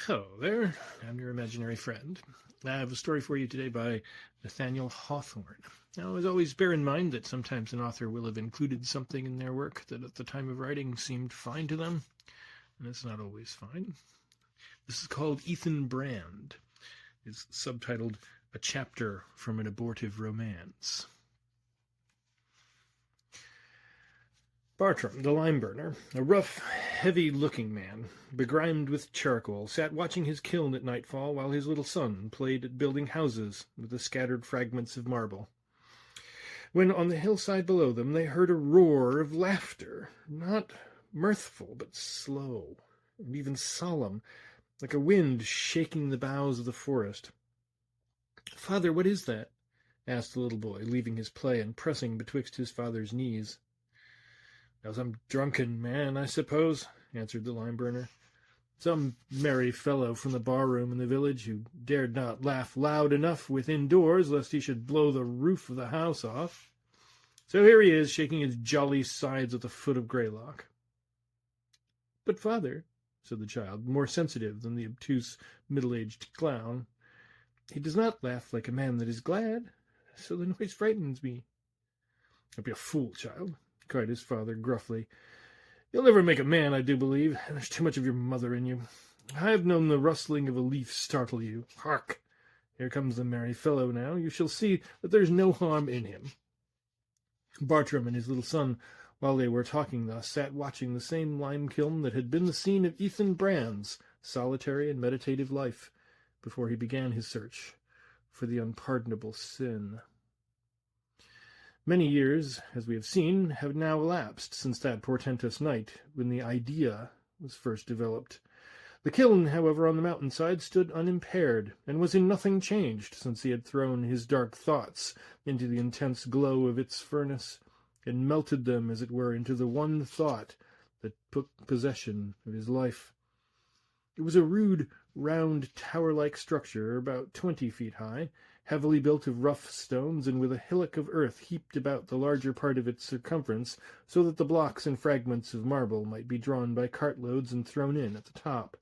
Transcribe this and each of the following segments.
Hello there, I'm your imaginary friend. I have a story for you today by Nathaniel Hawthorne. Now, as always, bear in mind that sometimes an author will have included something in their work that at the time of writing seemed fine to them, and it's not always fine. This is called Ethan Brand. It's subtitled A Chapter from an Abortive Romance. Bartram, the lime burner, a rough, heavy-looking man, begrimed with charcoal, sat watching his kiln at nightfall while his little son played at building houses with the scattered fragments of marble. When on the hillside below them they heard a roar of laughter, not mirthful, but slow, and even solemn, like a wind shaking the boughs of the forest. "Father, what is that?" asked the little boy, leaving his play and pressing betwixt his father's knees. "Some drunken man, I suppose," answered the lime-burner. "Some merry fellow from the bar-room in the village who dared not laugh loud enough within doors lest he should blow the roof of the house off. So here he is, shaking his jolly sides at the foot of Greylock." "But, father," said the child, more sensitive than the obtuse middle-aged clown, "he does not laugh like a man that is glad, so the noise frightens me." "Don't be a fool, child," cried his father gruffly. "You'll never make a man, I do believe. There's too much of your mother in you. I have known the rustling of a leaf startle you. Hark! Here comes the merry fellow now. You shall see that there's no harm in him." Bartram and his little son, while they were talking thus, sat watching the same lime-kiln that had been the scene of Ethan Brand's solitary and meditative life before he began his search for the unpardonable sin. Many years, as we have seen, have now elapsed since that portentous night when the idea was first developed. The kiln, however, on the mountainside stood unimpaired, and was in nothing changed since he had thrown his dark thoughts into the intense glow of its furnace, and melted them, as it were, into the one thought that took possession of his life. It was a rude, round, tower-like structure, about 20 feet high, heavily built of rough stones, and with a hillock of earth heaped about the larger part of its circumference, so that the blocks and fragments of marble might be drawn by cartloads and thrown in at the top.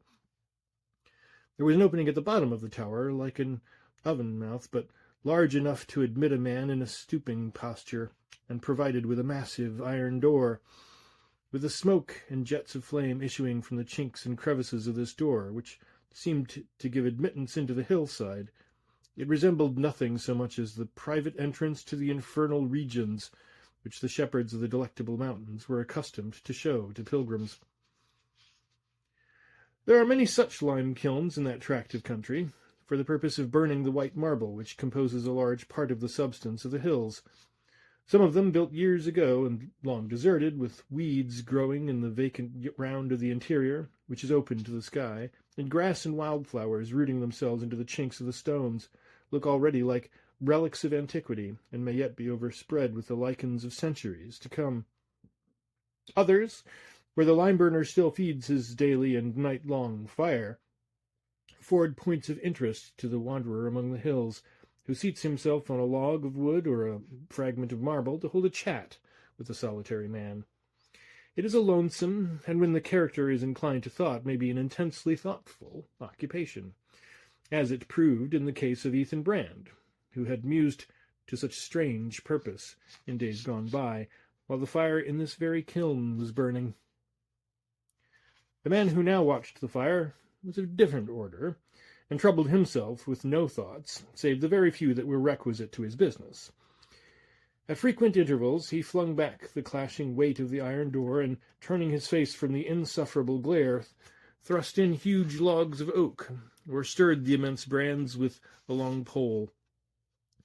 There was an opening at the bottom of the tower, like an oven-mouth, but large enough to admit a man in a stooping posture, and provided with a massive iron door, with the smoke and jets of flame issuing from the chinks and crevices of this door, which seemed to give admittance into the hillside. It resembled nothing so much as the private entrance to the infernal regions which the shepherds of the Delectable Mountains were accustomed to show to pilgrims. There are many such lime-kilns in that tract of country, for the purpose of burning the white marble which composes a large part of the substance of the hills. Some of them built years ago, and long deserted, with weeds growing in the vacant round of the interior, which is open to the sky, and grass and wildflowers rooting themselves into the chinks of the stones, look already like relics of antiquity, and may yet be overspread with the lichens of centuries to come. Others, where the lime-burner still feeds his daily and night-long fire, afford points of interest to the wanderer among the hills, who seats himself on a log of wood or a fragment of marble to hold a chat with the solitary man. It is a lonesome, and when the character is inclined to thought, may be an intensely thoughtful occupation, as it proved in the case of Ethan Brand, who had mused to such strange purpose in days gone by, while the fire in this very kiln was burning. The man who now watched the fire was of different order, and troubled himself with no thoughts, save the very few that were requisite to his business. At frequent intervals he flung back the clashing weight of the iron door, and, turning his face from the insufferable glare, thrust in huge logs of oak, or stirred the immense brands with a long pole.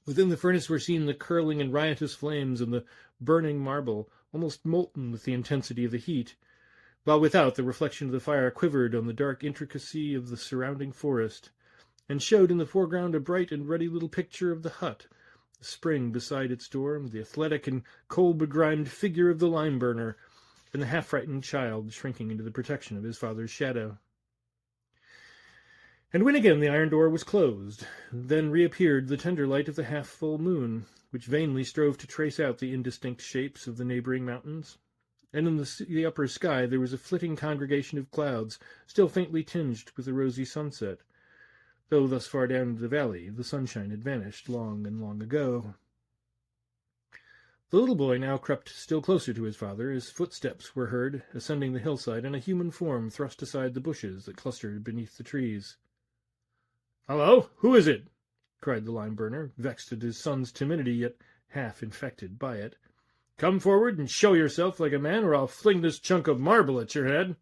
Within the furnace were seen the curling and riotous flames, and the burning marble, almost molten with the intensity of the heat, while without the reflection of the fire quivered on the dark intricacy of the surrounding forest, and showed in the foreground a bright and ruddy little picture of the hut, the spring beside its door, the athletic and coal-begrimed figure of the lime-burner, and the half-frightened child shrinking into the protection of his father's shadow. And when again the iron door was closed, then reappeared the tender light of the half-full moon, which vainly strove to trace out the indistinct shapes of the neighboring mountains. and in the upper sky there was a flitting congregation of clouds, still faintly tinged with a rosy sunset, though thus far down the valley the sunshine had vanished long and long ago. The little boy now crept still closer to his father. His footsteps were heard ascending the hillside, and a human form thrust aside the bushes that clustered beneath the trees. "Hello, who is it?" cried the lime-burner, vexed at his son's timidity, yet half infected by it. "Come forward and show yourself like a man, or I'll fling this chunk of marble at your head."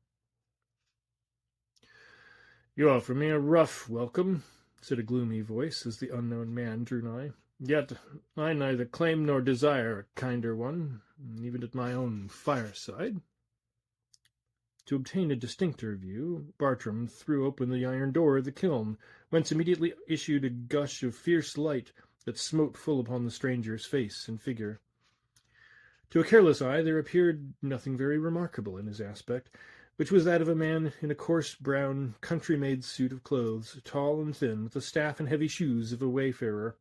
"You offer me a rough welcome," said a gloomy voice, as the unknown man drew nigh. "Yet I neither claim nor desire a kinder one, even at my own fireside." To obtain a distincter view, Bartram threw open the iron door of the kiln, whence immediately issued a gush of fierce light that smote full upon the stranger's face and figure. To a careless eye there appeared nothing very remarkable in his aspect, which was that of a man in a coarse brown country-made suit of clothes, tall and thin, with the staff and heavy shoes of a wayfarer.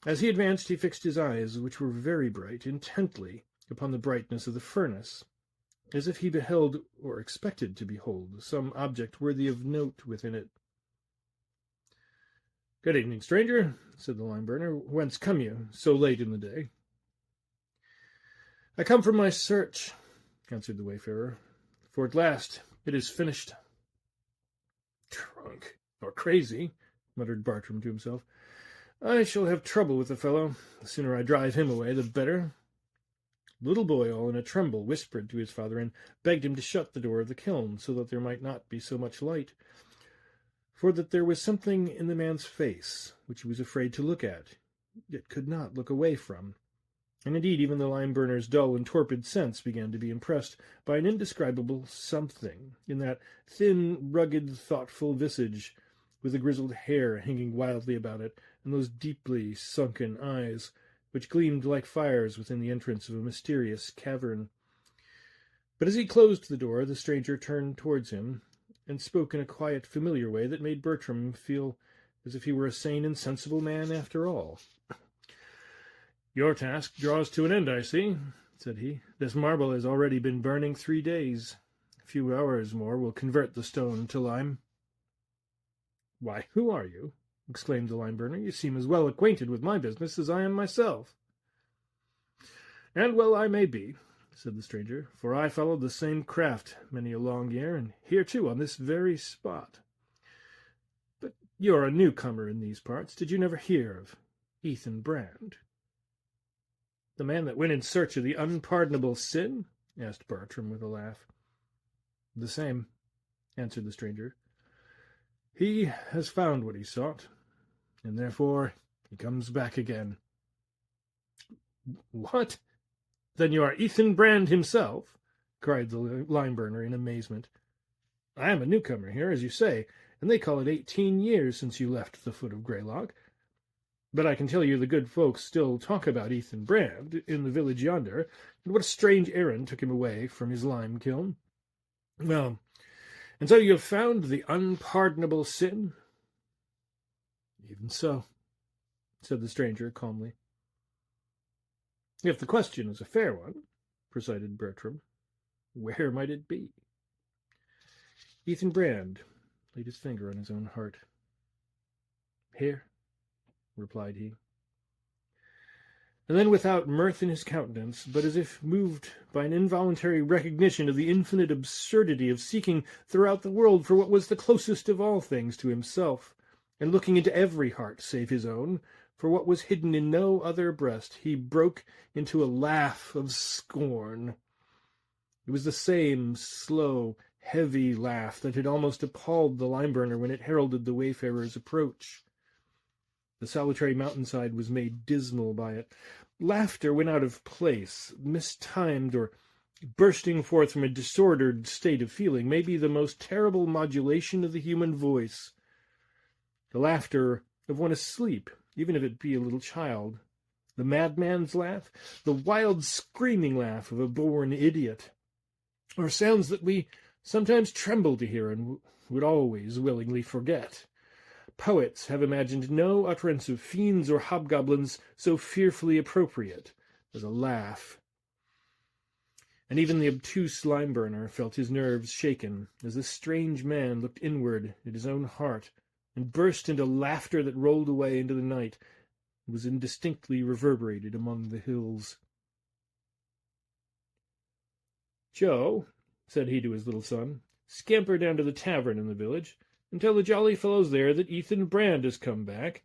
As he advanced, he fixed his eyes, which were very bright, intently upon the brightness of the furnace, as if he beheld, or expected to behold, some object worthy of note within it. "Good evening, stranger," said the lime-burner. "Whence come you, so late in the day?" "I come from my search," answered the wayfarer, "for at last it is finished." "Drunk or crazy," muttered Bartram to himself. "I shall have trouble with the fellow. The sooner I drive him away, the better." The little boy, all in a tremble, whispered to his father, and begged him to shut the door of the kiln, so that there might not be so much light, for that there was something in the man's face which he was afraid to look at, yet could not look away from. And indeed even the lime-burner's dull and torpid sense began to be impressed by an indescribable something in that thin, rugged, thoughtful visage, with the grizzled hair hanging wildly about it, and those deeply sunken eyes, which gleamed like fires within the entrance of a mysterious cavern. But as he closed the door, the stranger turned towards him, and spoke in a quiet, familiar way that made Bertram feel as if he were a sane and sensible man after all. "Your task draws to an end, I see," said he. "This marble has already been burning 3 days. A few hours more will convert the stone to lime." "Why, who are you?" exclaimed the lime-burner. "You seem as well acquainted with my business as I am myself." "And well I may be," said the stranger, "for I followed the same craft many a long year, and here too on this very spot. But you're a newcomer in these parts. Did you never hear of Ethan Brand?" "The man that went in search of the unpardonable sin?" asked Bartram with a laugh. "The same," answered the stranger. "He has found what he sought, and therefore he comes back again." "What? Then you are Ethan Brand himself?" cried the lime-burner in amazement. "I am a newcomer here, as you say, and they call it 18 years since you left the foot of Greylock. But I can tell you the good folks still talk about Ethan Brand in the village yonder, and what a strange errand took him away from his lime-kiln. Well, and so you have found the unpardonable sin?" "Even so," said the stranger calmly. "If the question is a fair one," proceeded Bertram, "where might it be?" Ethan Brand laid his finger on his own heart. "Here," replied he. And then, without mirth in his countenance, but as if moved by an involuntary recognition of the infinite absurdity of seeking throughout the world for what was the closest of all things to himself, and looking into every heart save his own, for what was hidden in no other breast, he broke into a laugh of scorn. It was the same slow, heavy laugh that had almost appalled the lime-burner when it heralded the wayfarer's approach. The solitary mountainside was made dismal by it. Laughter when out of place, mistimed, or bursting forth from a disordered state of feeling, may be the most terrible modulation of the human voice. The laughter of one asleep, even if it be a little child. The madman's laugh, the wild screaming laugh of a born idiot, are sounds that we sometimes tremble to hear and would always willingly forget. Poets have imagined no utterance of fiends or hobgoblins so fearfully appropriate as a laugh. and even the obtuse lime-burner felt his nerves shaken as this strange man looked inward at his own heart and burst into laughter that rolled away into the night and was indistinctly reverberated among the hills. "Joe," said he to his little son, "scamper down to the tavern in the village, and tell the jolly fellows there that Ethan Brand has come back,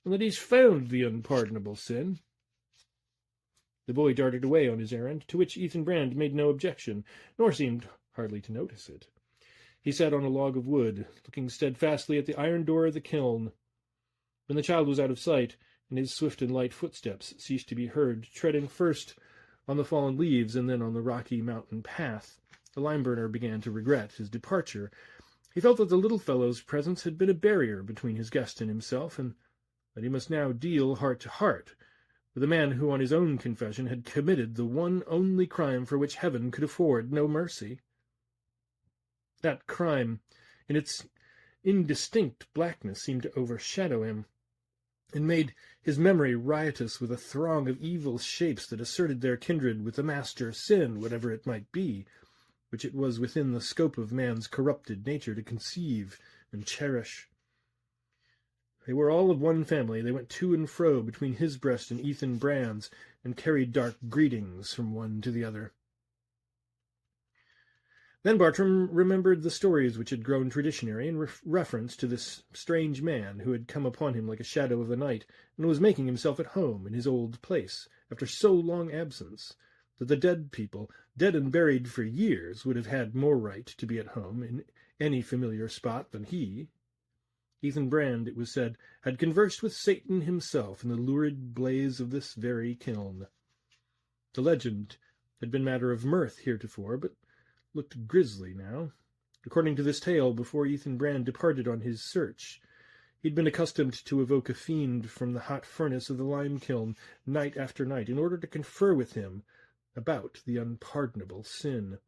and that he's found the unpardonable sin." The boy darted away on his errand, to which Ethan Brand made no objection, nor seemed hardly to notice it. He sat on a log of wood, looking steadfastly at the iron door of the kiln. When the child was out of sight, and his swift and light footsteps ceased to be heard, treading first on the fallen leaves and then on the rocky mountain path, the lime-burner began to regret his departure. He felt that the little fellow's presence had been a barrier between his guest and himself, and that he must now deal heart to heart with a man who, on his own confession, had committed the one only crime for which heaven could afford no mercy. That crime, in its indistinct blackness, seemed to overshadow him, and made his memory riotous with a throng of evil shapes that asserted their kindred with the master sin, whatever it might be, which it was within the scope of man's corrupted nature to conceive and cherish. They were all of one family. They went to and fro between his breast and Ethan Brand's, and carried dark greetings from one to the other. Then Bartram remembered the stories which had grown traditionary in reference to this strange man who had come upon him like a shadow of the night, and was making himself at home in his old place after so long absence, that the dead people, dead and buried for years, would have had more right to be at home in any familiar spot than he. Ethan Brand, it was said, had conversed with Satan himself in the lurid blaze of this very kiln. The legend had been matter of mirth heretofore, but looked grisly now. According to this tale, before Ethan Brand departed on his search, he had been accustomed to evoke a fiend from the hot furnace of the lime-kiln night after night in order to confer with him about the unpardonable sin.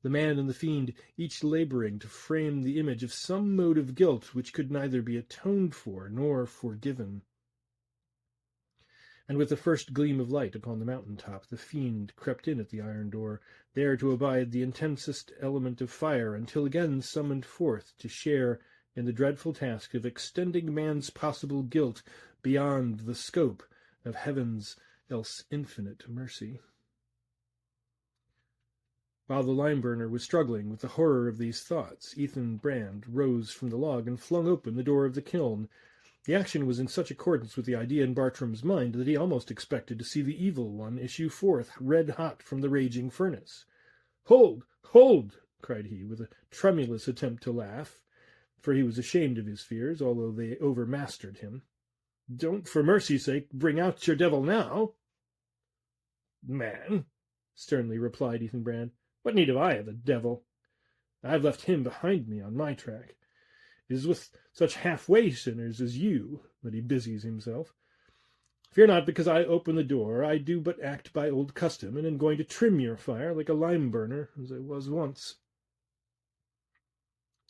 The man and the fiend each labouring to frame the image of some mode of guilt which could neither be atoned for nor forgiven. And with the first gleam of light upon the mountain-top, the fiend crept in at the iron door, there to abide the intensest element of fire, until again summoned forth to share in the dreadful task of extending man's possible guilt beyond the scope of heaven's else infinite mercy. While the lime-burner was struggling with the horror of these thoughts, Ethan Brand rose from the log and flung open the door of the kiln. The action was in such accordance with the idea in Bartram's mind that he almost expected to see the evil one issue forth red-hot from the raging furnace. "Hold! Hold!" cried he, with a tremulous attempt to laugh, for he was ashamed of his fears, although they overmastered him. "Don't, for mercy's sake, bring out your devil now." "Man," sternly replied Ethan Brand, "what need have I of the devil? I have left him behind me on my track. It is with such half-way sinners as you that he busies himself. Fear not because I open the door. I do but act by old custom, and am going to trim your fire like a lime-burner, as I was once."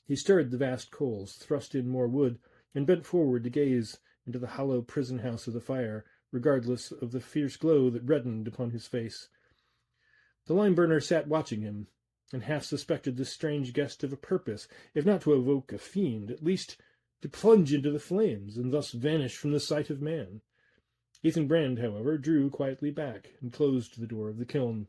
He stirred the vast coals, thrust in more wood, and bent forward to gaze into the hollow prison-house of the fire, regardless of the fierce glow that reddened upon his face. The lime-burner sat watching him, and half suspected this strange guest of a purpose, if not to evoke a fiend, at least to plunge into the flames, and thus vanish from the sight of man. Ethan Brand, however, drew quietly back, and closed the door of the kiln.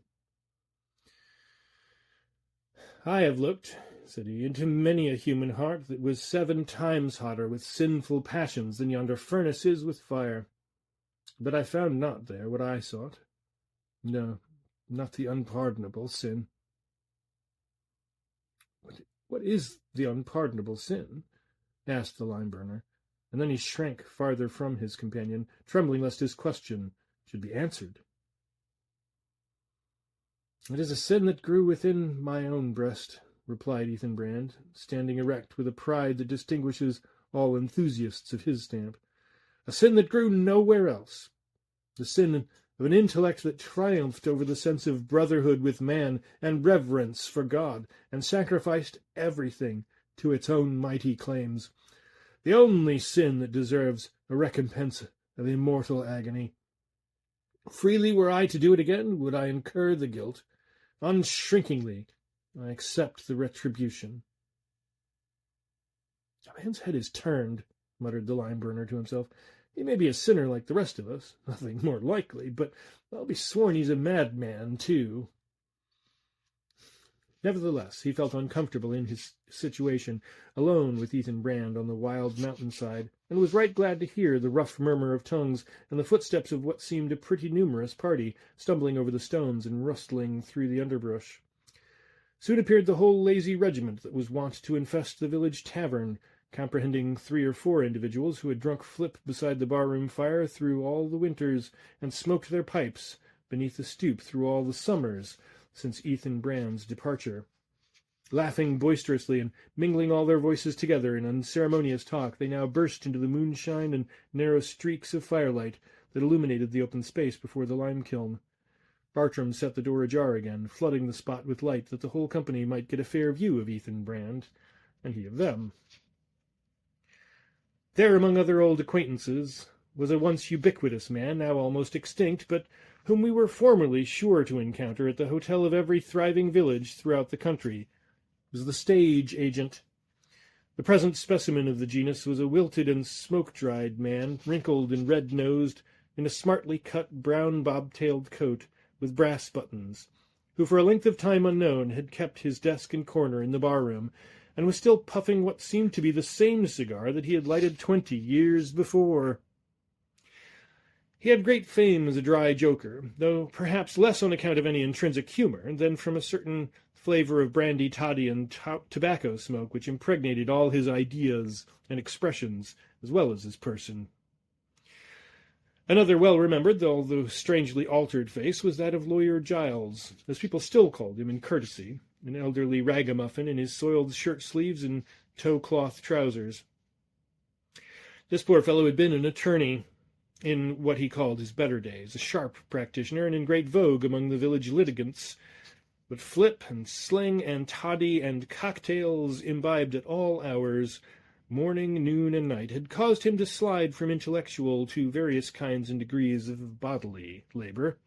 "I have looked," said he, "into many a human heart that was 7 times hotter with sinful passions than yonder furnace is with fire. But I found not there what I sought. No, not the unpardonable sin." "What is the unpardonable sin?" asked the lime-burner, and then he shrank farther from his companion, trembling lest his question should be answered. "It is a sin that grew within my own breast," replied Ethan Brand, standing erect with a pride that distinguishes all enthusiasts of his stamp. "A sin that grew nowhere else. The sin of an intellect that triumphed over the sense of brotherhood with man and reverence for God, and sacrificed everything to its own mighty claims. The only sin that deserves a recompense of immortal agony. Freely were I to do it again, would I incur the guilt. Unshrinkingly, I accept the retribution." "A man's head is turned," muttered the lime-burner to himself. "He may be a sinner like the rest of us, nothing more likely, but I'll be sworn he's a madman, too." Nevertheless, he felt uncomfortable in his situation, alone with Ethan Brand on the wild mountainside, and was right glad to hear the rough murmur of tongues and the footsteps of what seemed a pretty numerous party, stumbling over the stones and rustling through the underbrush. Soon appeared the whole lazy regiment that was wont to infest the village tavern, comprehending 3 or 4 individuals who had drunk flip beside the barroom fire through all the winters, and smoked their pipes beneath the stoop through all the summers, since Ethan Brand's departure. Laughing boisterously and mingling all their voices together in unceremonious talk, they now burst into the moonshine and narrow streaks of firelight that illuminated the open space before the lime-kiln. Bartram set the door ajar again, flooding the spot with light that the whole company might get a fair view of Ethan Brand, and he of them. There, among other old acquaintances, was a once ubiquitous man, now almost extinct, but whom we were formerly sure to encounter at the hotel of every thriving village throughout the country. It was the stage agent. The present specimen of the genus was a wilted and smoke-dried man, wrinkled and red-nosed, in a smartly cut brown bob-tailed coat with brass buttons, who for a length of time unknown had kept his desk and corner in the bar-room, and was still puffing what seemed to be the same cigar that he had lighted 20 years before. He had great fame as a dry joker, though perhaps less on account of any intrinsic humour than from a certain flavour of brandy toddy and tobacco smoke which impregnated all his ideas and expressions, as well as his person. Another well-remembered, although strangely altered face was that of Lawyer Giles, as people still called him in courtesy, an elderly ragamuffin in his soiled shirt-sleeves and tow-cloth trousers. This poor fellow had been an attorney in what he called his better days, a sharp practitioner and in great vogue among the village litigants, but flip and sling and toddy and cocktails imbibed at all hours, morning, noon, and night, had caused him to slide from intellectual to various kinds and degrees of bodily labour,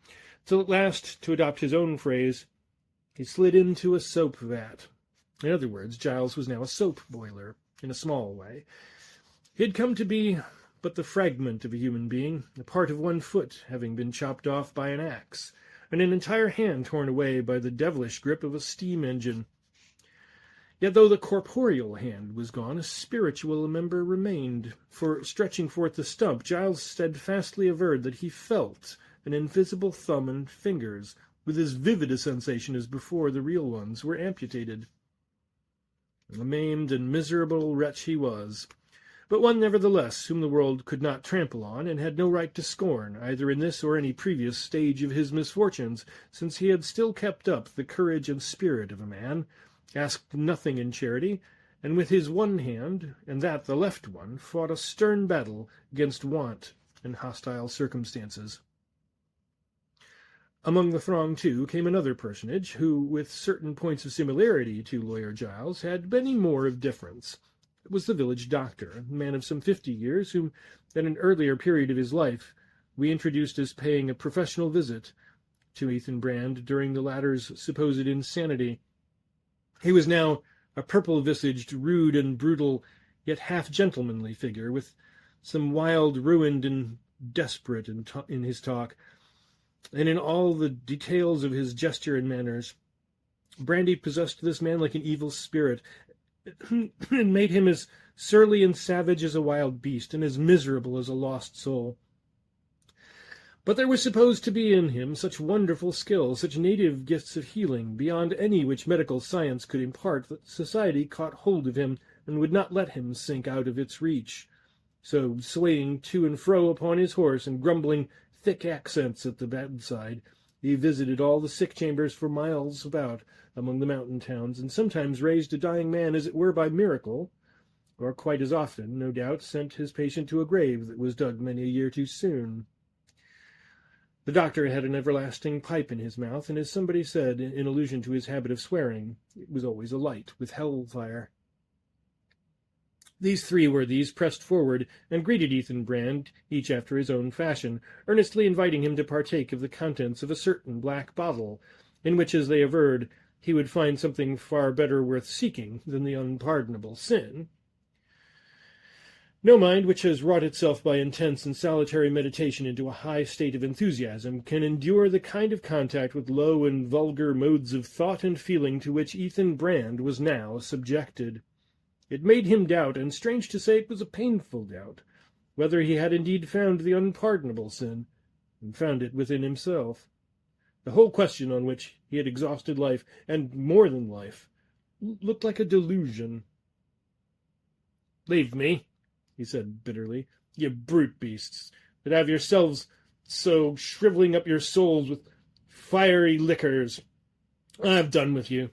till at last, to adopt his own phrase, he slid into a soap vat. In other words, Giles was now a soap boiler, in a small way. He had come to be but the fragment of a human being, a part of one foot having been chopped off by an axe, and an entire hand torn away by the devilish grip of a steam engine. Yet though the corporeal hand was gone, a spiritual member remained, for, stretching forth the stump, Giles steadfastly averred that he felt an invisible thumb and fingers, with as vivid a sensation as before the real ones were amputated. A maimed and miserable wretch he was, but one nevertheless whom the world could not trample on, and had no right to scorn, either in this or any previous stage of his misfortunes, since he had still kept up the courage and spirit of a man, asked nothing in charity, and with his one hand, and that the left one, fought a stern battle against want and hostile circumstances. Among the throng, too, came another personage, who, with certain points of similarity to Lawyer Giles, had many more of difference. It was the village doctor, a man of some 50 years, whom, at an earlier period of his life, we introduced as paying a professional visit to Ethan Brand during the latter's supposed insanity. He was now a purple-visaged, rude and brutal, yet half-gentlemanly figure, with some wild, ruined, and desperate in his talk, and in all the details of his gesture and manners. Brandy possessed this man like an evil spirit, and made him as surly and savage as a wild beast, and as miserable as a lost soul. But there was supposed to be in him such wonderful skill, such native gifts of healing, beyond any which medical science could impart, that society caught hold of him, and would not let him sink out of its reach. So, swaying to and fro upon his horse, and grumbling thick accents at the bedside, he visited all the sick chambers for miles about among the mountain towns, and sometimes raised a dying man as it were by miracle, or quite as often, no doubt, sent his patient to a grave that was dug many a year too soon. The doctor had an everlasting pipe in his mouth, and as somebody said, in allusion to his habit of swearing, it was always alight with hell-fire. These three worthies pressed forward and greeted Ethan Brand, each after his own fashion, earnestly inviting him to partake of the contents of a certain black bottle, in which, as they averred, he would find something far better worth seeking than the unpardonable sin. No mind which has wrought itself by intense and solitary meditation into a high state of enthusiasm can endure the kind of contact with low and vulgar modes of thought and feeling to which Ethan Brand was now subjected. It made him doubt, and strange to say, it was a painful doubt, whether he had indeed found the unpardonable sin, and found it within himself. The whole question on which he had exhausted life, and more than life, looked like a delusion. "Leave me," he said bitterly, "you brute beasts, that have yourselves so shrivelling up your souls with fiery liquors. I've done with you.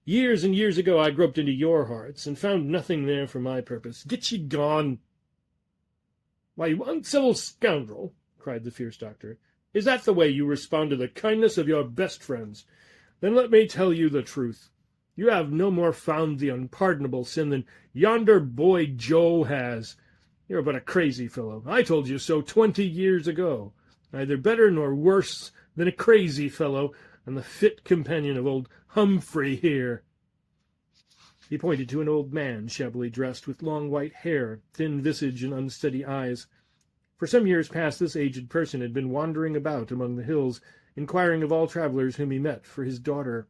Years and years ago I groped into your hearts, and found nothing there for my purpose. Get ye gone." "Why, you uncivil scoundrel," cried the fierce doctor, "is that the way you respond to the kindness of your best friends? Then let me tell you the truth. You have no more found the unpardonable sin than yonder boy Joe has. You're but a crazy fellow. I told you so 20 years ago. Neither better nor worse than a crazy fellow, and the fit companion of old Humphrey here." He pointed to an old man, shabbily dressed, with long white hair, thin visage, and unsteady eyes. For some years past this aged person had been wandering about among the hills, inquiring of all travellers whom he met for his daughter.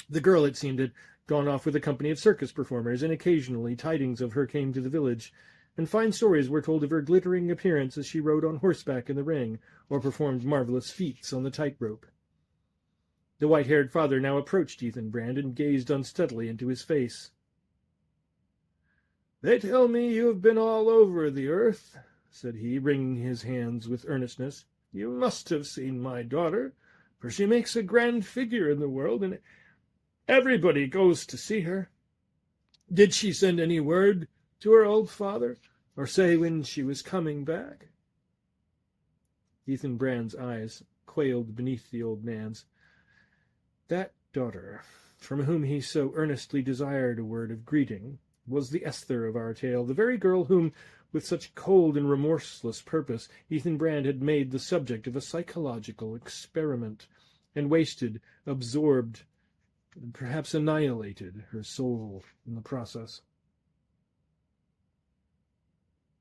The girl, it seemed, had gone off with a company of circus performers, and occasionally tidings of her came to the village, and fine stories were told of her glittering appearance as she rode on horseback in the ring, or performed marvellous feats on the tight-rope. The white-haired father now approached Ethan Brand and gazed unsteadily into his face. "They tell me you have been all over the earth," said he, wringing his hands with earnestness. "You must have seen my daughter, for she makes a grand figure in the world, and everybody goes to see her. Did she send any word to her old father, or say when she was coming back?" Ethan Brand's eyes quailed beneath the old man's. That daughter, from whom he so earnestly desired a word of greeting, was the Esther of our tale, the very girl whom, with such cold and remorseless purpose, Ethan Brand had made the subject of a psychological experiment, and wasted, absorbed, and perhaps annihilated her soul in the process.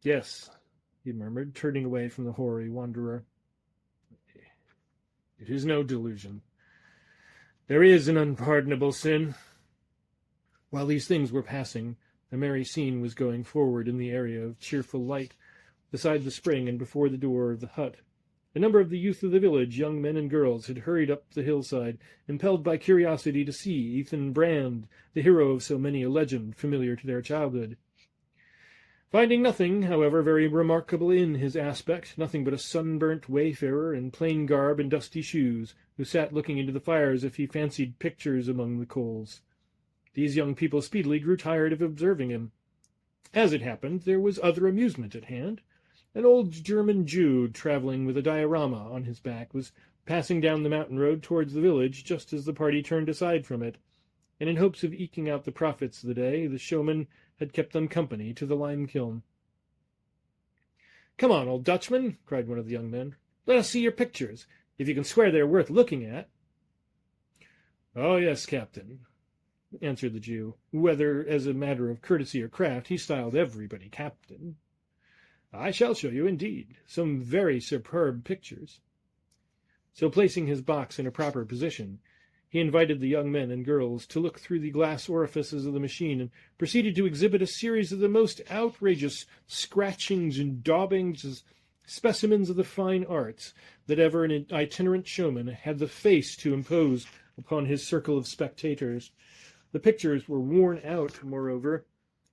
"Yes," he murmured, turning away from the hoary wanderer. "It is no delusion. There is an unpardonable sin." While these things were passing, a merry scene was going forward in the area of cheerful light, beside the spring and before the door of the hut. A number of the youth of the village, young men and girls, had hurried up the hillside, impelled by curiosity to see Ethan Brand, the hero of so many a legend familiar to their childhood. Finding nothing, however, very remarkable in his aspect, nothing but a sunburnt wayfarer in plain garb and dusty shoes, who sat looking into the fire as if he fancied pictures among the coals, these young people speedily grew tired of observing him. As it happened, there was other amusement at hand. An old German Jew, travelling with a diorama on his back, was passing down the mountain road towards the village just as the party turned aside from it, and in hopes of eking out the profits of the day, the showman had kept them company to the lime-kiln. "Come on, old Dutchman," cried one of the young men. "Let us see your pictures, if you can swear they're worth looking at." "Oh, yes, Captain," answered the Jew, whether as a matter of courtesy or craft he styled everybody Captain. "I shall show you, indeed, some very superb pictures." So, placing his box in a proper position, he invited the young men and girls to look through the glass orifices of the machine, and proceeded to exhibit a series of the most outrageous scratchings and daubings as specimens of the fine arts that ever an itinerant showman had the face to impose upon his circle of spectators. The pictures were worn out, moreover,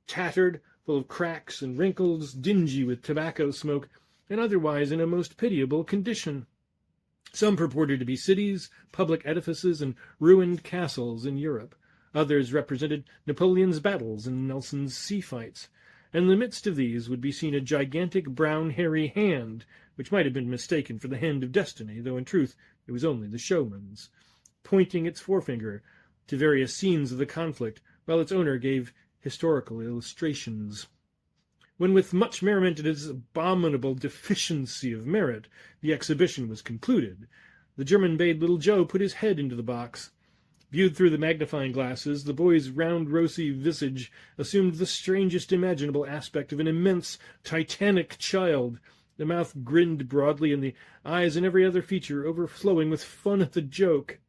tattered, full of cracks and wrinkles, dingy with tobacco smoke, and otherwise in a most pitiable condition. Some purported to be cities, public edifices, and ruined castles in Europe. Others represented Napoleon's battles and Nelson's sea fights, and in the midst of these would be seen a gigantic brown hairy hand, which might have been mistaken for the hand of destiny, though in truth it was only the showman's, pointing its forefinger to various scenes of the conflict, while its owner gave historical illustrations. When, with much merriment at his abominable deficiency of merit, the exhibition was concluded, The German bade little Joe put his head into the box. Viewed through the magnifying glasses, the boy's round, rosy visage assumed the strangest imaginable aspect of an immense, titanic child. The mouth grinned broadly, and the eyes and every other feature overflowing with fun at the joke.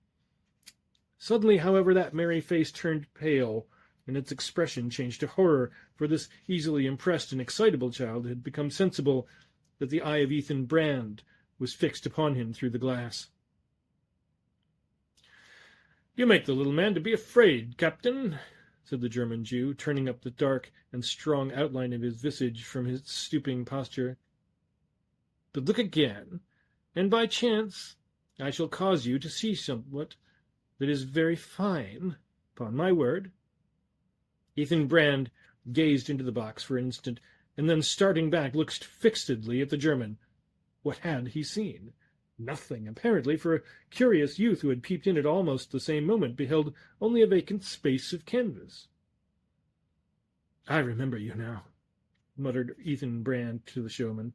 Suddenly, however, that merry face turned pale, and its expression changed to horror, for this easily impressed and excitable child had become sensible that the eye of Ethan Brand was fixed upon him through the glass. "You make the little man to be afraid, Captain," said the German Jew, turning up the dark and strong outline of his visage from his stooping posture. "But look again, and by chance I shall cause you to see somewhat that is very fine, upon my word." Ethan Brand gazed into the box for an instant, and then, starting back, looked fixedly at the German. What had he seen? Nothing, apparently, for a curious youth who had peeped in at almost the same moment beheld only a vacant space of canvas. "I remember you now," muttered Ethan Brand to the showman.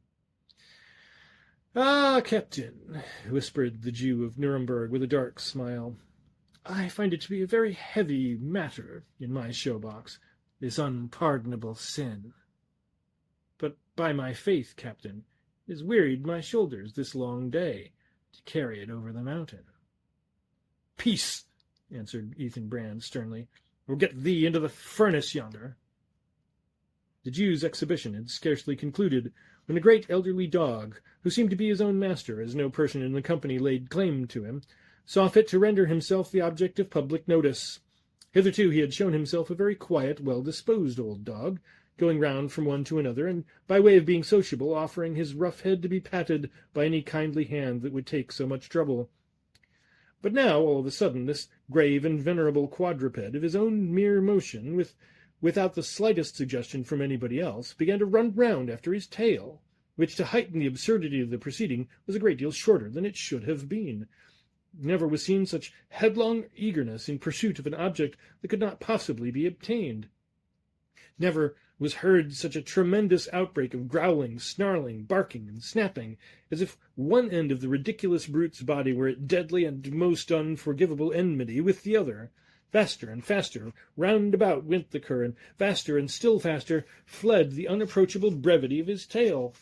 "Ah, Captain," whispered the Jew of Nuremberg with a dark smile, "I find it to be a very heavy matter in my show-box, this unpardonable sin. But by my faith, Captain, it has wearied my shoulders this long day to carry it over the mountain." "Peace," answered Ethan Brand sternly, "or get thee into the furnace yonder." The Jew's exhibition had scarcely concluded when a great elderly dog, who seemed to be his own master, as no person in the company laid claim to him, saw fit to render himself the object of public notice. Hitherto he had shown himself a very quiet, well-disposed old dog, going round from one to another, and by way of being sociable, offering his rough head to be patted by any kindly hand that would take so much trouble. But now, all of a sudden, this grave and venerable quadruped, of his own mere motion, without the slightest suggestion from anybody else, began to run round after his tail, which, to heighten the absurdity of the proceeding, was a great deal shorter than it should have been. Never was seen such headlong eagerness in pursuit of an object that could not possibly be obtained. Never was heard such a tremendous outbreak of growling, snarling, barking, and snapping, as if one end of the ridiculous brute's body were at deadly and most unforgivable enmity with the other. Faster and faster round about went the cur, and faster and still faster fled the unapproachable brevity of his tail.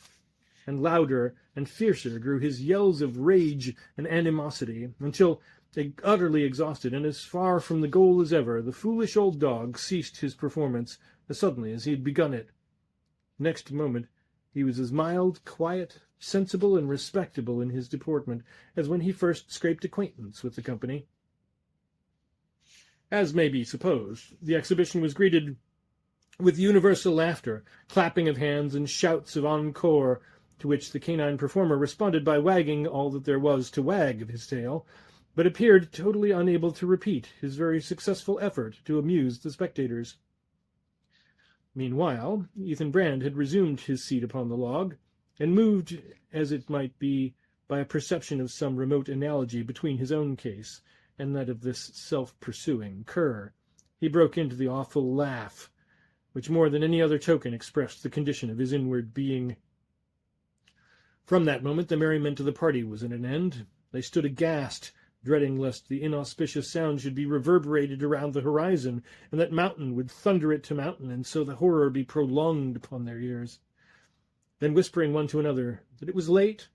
And louder and fiercer grew his yells of rage and animosity, until, utterly exhausted and as far from the goal as ever, the foolish old dog ceased his performance as suddenly as he had begun it. Next moment he was as mild, quiet, sensible, and respectable in his deportment as when he first scraped acquaintance with the company. As may be supposed, the exhibition was greeted with universal laughter, clapping of hands, and shouts of encore, to which the canine performer responded by wagging all that there was to wag of his tail, but appeared totally unable to repeat his very successful effort to amuse the spectators. Meanwhile, Ethan Brand had resumed his seat upon the log, and moved, as it might be, by a perception of some remote analogy between his own case and that of this self-pursuing cur, he broke into the awful laugh, which more than any other token expressed the condition of his inward being. From that moment the merriment of the party was at an end. They stood aghast, dreading lest the inauspicious sound should be reverberated around the horizon, and that mountain would thunder it to mountain, and so the horror be prolonged upon their ears. Then, whispering one to another that it was late,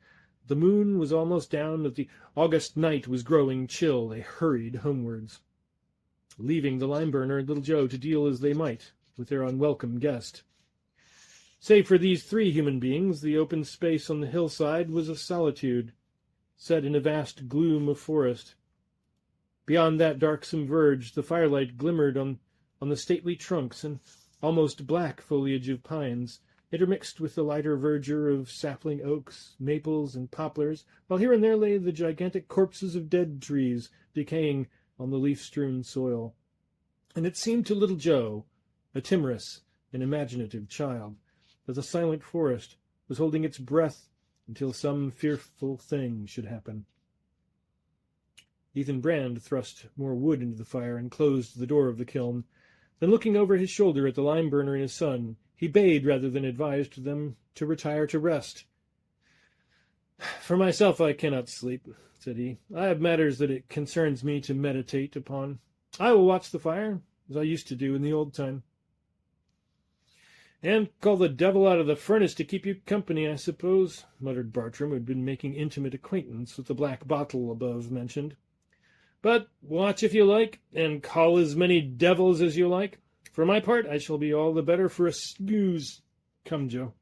the moon was almost down, that the August night was growing chill, they hurried homewards, leaving the lime-burner and little Joe to deal as they might with their unwelcome guest. Save for these three human beings, the open space on the hillside was a solitude, set in a vast gloom of forest. Beyond that darksome verge, the firelight glimmered on the stately trunks and almost black foliage of pines, intermixed with the lighter verdure of sapling oaks, maples, and poplars, while here and there lay the gigantic corpses of dead trees decaying on the leaf-strewn soil. And it seemed to little Joe, a timorous and imaginative child, that the silent forest was holding its breath until some fearful thing should happen. Ethan Brand thrust more wood into the fire and closed the door of the kiln. Then, looking over his shoulder at the lime-burner and his son, he bade rather than advised them to retire to rest. "For myself, I cannot sleep. said he. "I have matters that it concerns me to meditate upon. I will watch the fire, as I used to do in the old time." "And call the devil out of the furnace to keep you company, I suppose," muttered Bartram, who had been making intimate acquaintance with the black bottle above mentioned. "But watch if you like, and call as many devils as you like. For my part, I shall be all the better for a snooze. Come, Joe."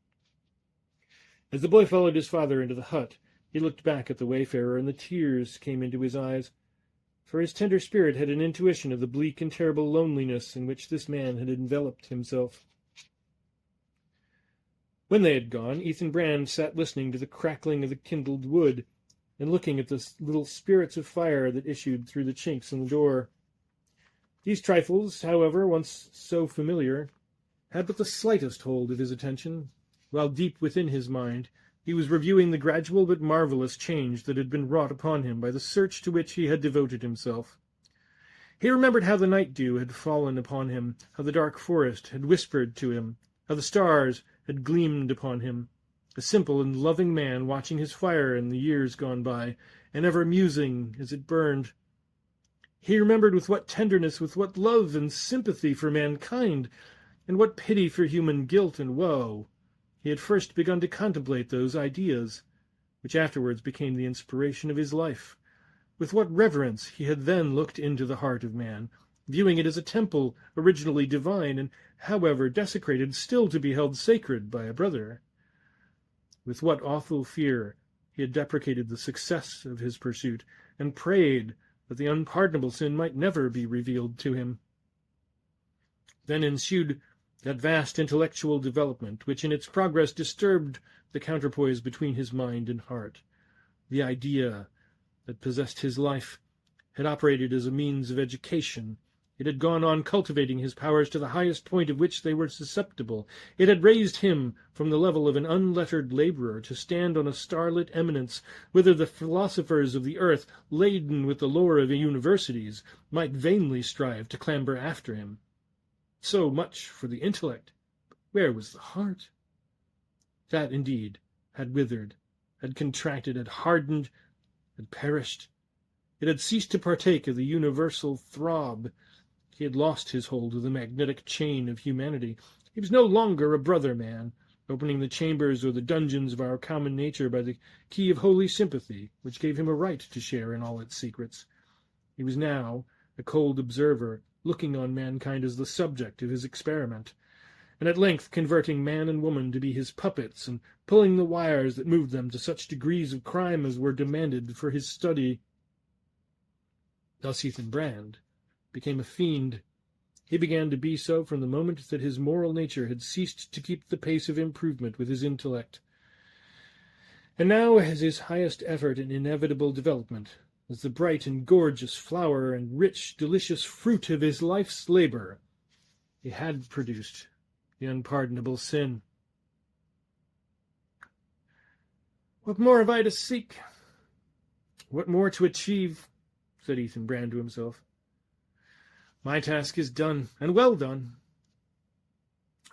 As the boy followed his father into the hut, he looked back at the wayfarer, and the tears came into his eyes, for his tender spirit had an intuition of the bleak and terrible loneliness in which this man had enveloped himself. When they had gone, Ethan Brand sat listening to the crackling of the kindled wood, and looking at the little spirits of fire that issued through the chinks in the door. These trifles, however, once so familiar, had but the slightest hold of his attention, while deep within his mind he was reviewing the gradual but marvellous change that had been wrought upon him by the search to which he had devoted himself. He remembered how the night dew had fallen upon him, how the dark forest had whispered to him, how the stars had gleamed upon him, a simple and loving man watching his fire in the years gone by, and ever musing as it burned. He remembered with what tenderness, with what love and sympathy for mankind, and what pity for human guilt and woe, he had first begun to contemplate those ideas, which afterwards became the inspiration of his life. With what reverence he had then looked into the heart of man, viewing it as a temple originally divine, and, however desecrated, still to be held sacred by a brother. With what awful fear he had deprecated the success of his pursuit, and prayed that the unpardonable sin might never be revealed to him. Then ensued that vast intellectual development which in its progress disturbed the counterpoise between his mind and heart. The idea that possessed his life had operated as a means of education. It had gone on cultivating his powers to the highest point of which they were susceptible. It had raised him from the level of an unlettered labourer to stand on a starlit eminence, whither the philosophers of the earth, laden with the lore of universities, might vainly strive to clamber after him. So much for the intellect. But where was the heart? That, indeed, had withered, had contracted, had hardened, had perished. It had ceased to partake of the universal throb. He had lost his hold of the magnetic chain of humanity. He was no longer a brother man, opening the chambers or the dungeons of our common nature by the key of holy sympathy, which gave him a right to share in all its secrets. He was now a cold observer, looking on mankind as the subject of his experiment, and at length converting man and woman to be his puppets, and pulling the wires that moved them to such degrees of crime as were demanded for his study. Thus Ethan Brand became a fiend. He began to be so from the moment that his moral nature had ceased to keep the pace of improvement with his intellect. And now, as his highest effort and inevitable development, as the bright and gorgeous flower and rich, delicious fruit of his life's labour, he had produced the unpardonable sin. "What more have I to seek? What more to achieve?" said Ethan Brand to himself. "My task is done, and well done."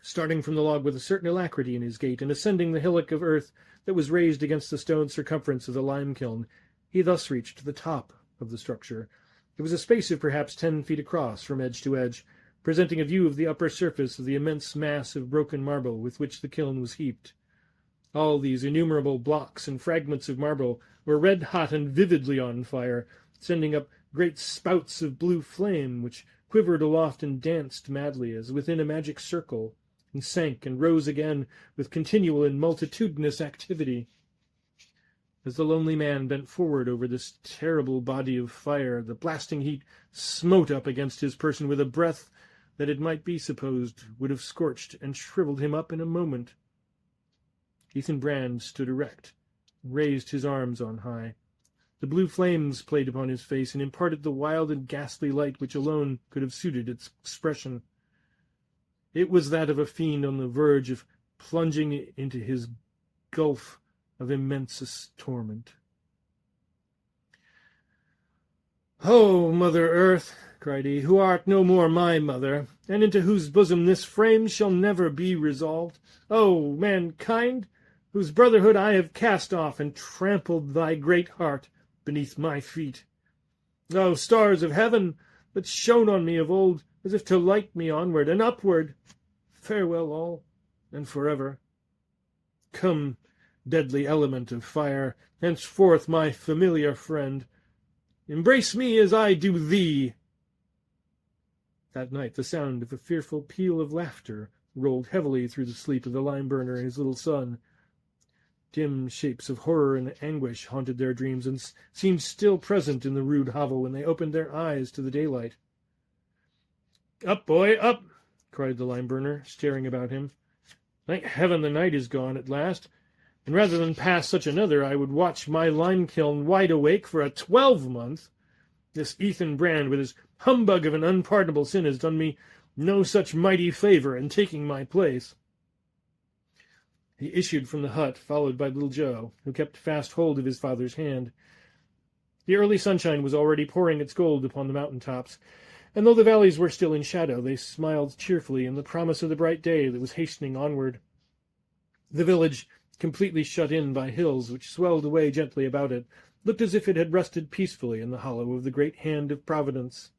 Starting from the log with a certain alacrity in his gait, and ascending the hillock of earth that was raised against the stone circumference of the lime-kiln, he thus reached the top of the structure. It was a space of perhaps 10 feet across from edge to edge, presenting a view of the upper surface of the immense mass of broken marble with which the kiln was heaped. All these innumerable blocks and fragments of marble were red-hot and vividly on fire, sending up great spouts of blue flame, which quivered aloft and danced madly as within a magic circle, and sank and rose again with continual and multitudinous activity. As the lonely man bent forward over this terrible body of fire, the blasting heat smote up against his person with a breath that it might be supposed would have scorched and shriveled him up in a moment. Ethan Brand stood erect, and raised his arms on high. The blue flames played upon his face and imparted the wild and ghastly light which alone could have suited its expression. It was that of a fiend on the verge of plunging into his gulf of immensest torment. "O Mother Earth," cried he, "who art no more my mother, and into whose bosom this frame shall never be resolved, O mankind, whose brotherhood I have cast off and trampled thy great heart, beneath my feet. O stars of heaven, that shone on me of old, as if to light me onward and upward, farewell all, and forever. Come, deadly element of fire, henceforth my familiar friend, embrace me as I do thee. That night the sound of a fearful peal of laughter rolled heavily through the sleep of the lime-burner and his little son. Dim shapes of horror and anguish haunted their dreams, and seemed still present in the rude hovel when they opened their eyes to the daylight. "Up, boy, up!" cried the lime-burner, staring about him. "Thank heaven the night is gone at last, and rather than pass such another, I would watch my lime-kiln wide awake for a 12-month. This Ethan Brand, with his humbug of an unpardonable sin, has done me no such mighty favour in taking my place." He issued from the hut, followed by little Joe, who kept fast hold of his father's hand. The early sunshine was already pouring its gold upon the mountain-tops, and though the valleys were still in shadow, they smiled cheerfully in the promise of the bright day that was hastening onward. The village, completely shut in by hills which swelled away gently about it, looked as if it had rested peacefully in the hollow of the great hand of Providence.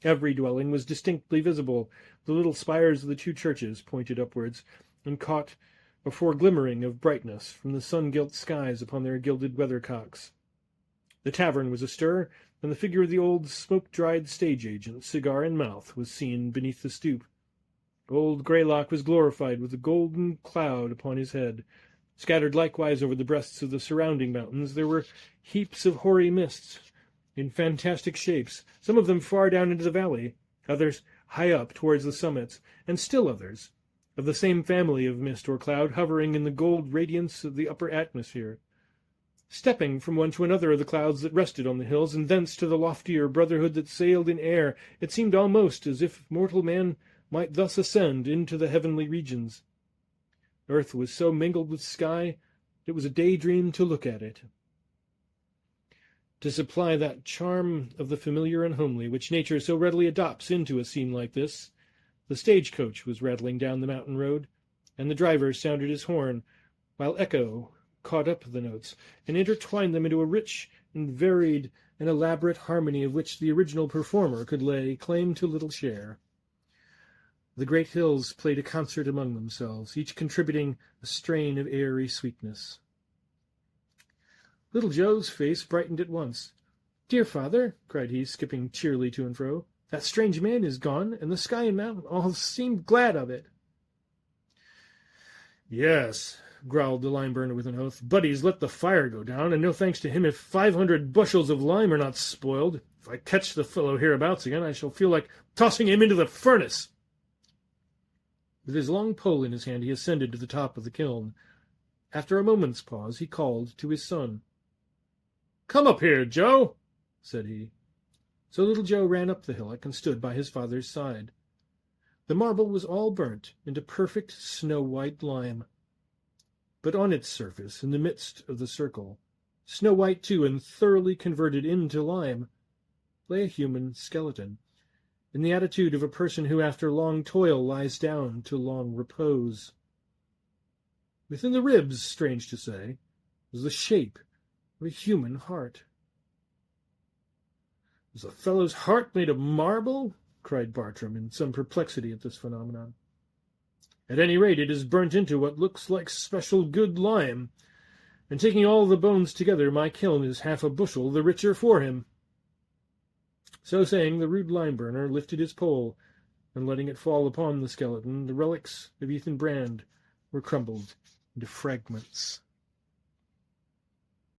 Every dwelling was distinctly visible. The little spires of the two churches pointed upwards, and caught a foreglimmering of brightness from the sun-gilt skies upon their gilded weathercocks. The tavern was astir, and the figure of the old smoke-dried stage-agent, cigar in mouth, was seen beneath the stoop. Old Greylock was glorified with a golden cloud upon his head. Scattered likewise over the breasts of the surrounding mountains, there were heaps of hoary mists, in fantastic shapes, some of them far down into the valley, others high up towards the summits, and still others, of the same family of mist or cloud, hovering in the gold radiance of the upper atmosphere. Stepping from one to another of the clouds that rested on the hills, and thence to the loftier brotherhood that sailed in air, it seemed almost as if mortal man might thus ascend into the heavenly regions. Earth was so mingled with sky, it was a daydream to look at it. To supply that charm of the familiar and homely which nature so readily adopts into a scene like this, the stagecoach was rattling down the mountain road, and the driver sounded his horn, while echo caught up the notes and intertwined them into a rich and varied and elaborate harmony of which the original performer could lay claim to little share. The great hills played a concert among themselves, each contributing a strain of airy sweetness. Little Joe's face brightened at once. "Dear father," cried he, skipping cheerily to and fro, "that strange man is gone, and the sky and mountain all seem glad of it." "Yes," growled the lime-burner with an oath, "but he's let the fire go down, and no thanks to him if 500 bushels of lime are not spoiled. If I catch the fellow hereabouts again, I shall feel like tossing him into the furnace." With his long pole in his hand, he ascended to the top of the kiln. After a moment's pause, he called to his son. "Come up here, Joe," said he. So little Joe ran up the hillock and stood by his father's side. The marble was all burnt into perfect snow-white lime. But on its surface, in the midst of the circle, snow-white too and thoroughly converted into lime, lay a human skeleton, in the attitude of a person who after long toil lies down to long repose. Within the ribs, strange to say, was the shape of a human heart. "Is the fellow's heart made of marble?" cried Bartram, in some perplexity at this phenomenon. "At any rate, it is burnt into what looks like special good lime, and taking all the bones together, my kiln is half a bushel the richer for him." So saying, the rude lime-burner lifted his pole, and letting it fall upon the skeleton, the relics of Ethan Brand were crumbled into fragments.